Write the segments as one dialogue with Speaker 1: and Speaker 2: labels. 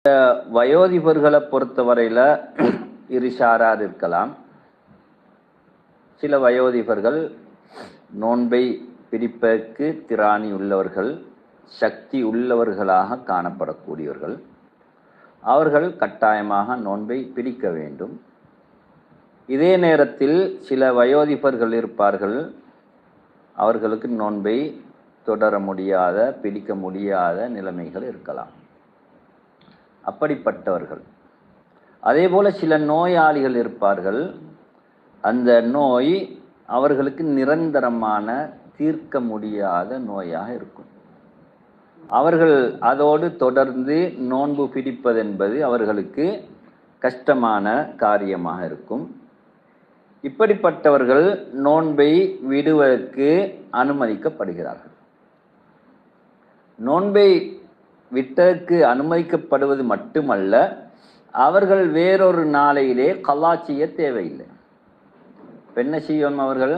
Speaker 1: வயோதிபர்களை பொறுத்தவரையில் இருசாரார் இருக்கலாம். சில வயோதிபர்கள் நோன்பை பிடிப்பதற்கு திராணி உள்ளவர்கள், சக்தி உள்ளவர்களாக காணப்படக்கூடியவர்கள். அவர்கள் கட்டாயமாக நோன்பை பிடிக்க வேண்டும். இதே நேரத்தில் சில வயோதிபர்கள் இருப்பார்கள், அவர்களுக்கு நோன்பை தொடர முடியாத, பிடிக்க முடியாத நிலைமைகள் இருக்கலாம். அப்படிப்பட்டவர்கள். அதே போல சில நோயாளிகள் இருப்பார்கள், அந்த நோய் அவர்களுக்கு நிரந்தரமான, தீர்க்க முடியாத நோயாக இருக்கும். அவர்கள் அதோடு தொடர்ந்து நோன்பு பிடிப்பதென்பது அவர்களுக்கு கஷ்டமான காரியமாக இருக்கும். இப்படிப்பட்டவர்கள் நோன்பை விடுவதற்கு அனுமதிக்கப்படுகிறார்கள். நோன்பை விட்டதற்கு அனுமதிக்கப்படுவது மட்டுமல்ல, அவர்கள் வேறொரு நாளையிலே கலா செய்ய தேவையில்லை. என்ன செய்யணும்? அவர்கள்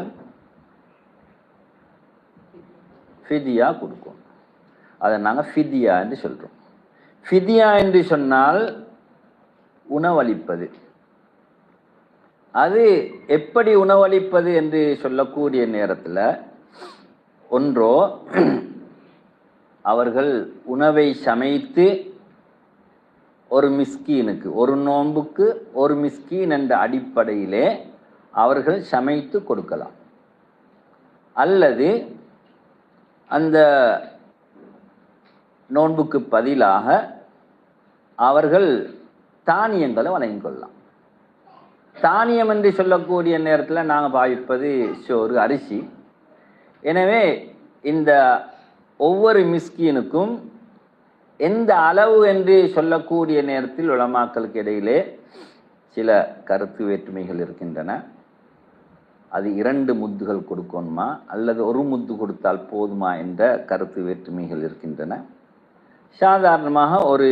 Speaker 1: ஃபிதியா கொடுக்கும். அதை நாங்கள் ஃபிதியா என்று சொல்கிறோம். ஃபிதியா என்று சொன்னால் உணவளிப்பது. அது எப்படி உணவளிப்பது என்று சொல்லக்கூடிய நேரத்தில், ஒன்றோ அவர்கள் உணவை சமைத்து ஒரு மிஸ்கீனுக்கு, ஒரு நோன்புக்கு ஒரு மிஸ்கீன் என்ற அடிப்படையிலே அவர்கள் சமைத்து கொடுக்கலாம். அல்லது அந்த நோன்புக்கு பதிலாக அவர்கள் தானியங்களை வழங்கிக் கொள்ளலாம். தானியம் என்று சொல்லக்கூடிய நேரத்தில் நாங்கள் பாவிப்பது சோறு, அரிசி. எனவே இந்த ஒவ்வொரு மிஸ்கீனுக்கும் எந்த அளவு என்று சொல்லக்கூடிய நேரத்தில் உலமாக்களுக்கு இடையிலே சில கருத்து வேற்றுமைகள் இருக்கின்றன. அது 2 முத்துகள் கொடுக்கணுமா அல்லது ஒரு முத்து கொடுத்தால் போதுமா என்ற கருத்து வேற்றுமைகள் இருக்கின்றன. சாதாரணமாக ஒரு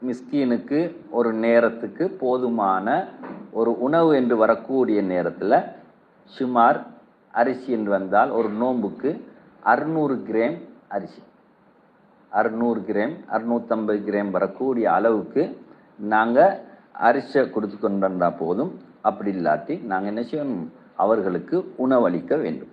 Speaker 1: மிஸ்கீனுக்கு ஒரு நேரத்துக்கு போதுமான ஒரு உணவு என்று வரக்கூடிய நேரத்தில் சுமார் அரிசி என்று வந்தால் ஒரு நோன்புக்கு 600 கிராம் அரிசி, 600 கிராம் 650 கிராம் வரக்கூடிய அளவுக்கு நாங்கள் அரிசியை கொடுத்து கொண்டு வந்தால் போதும். அப்படி இல்லாட்டி நாங்கள் என்ன செய்யணும்? அவர்களுக்கு உணவளிக்க வேண்டும்.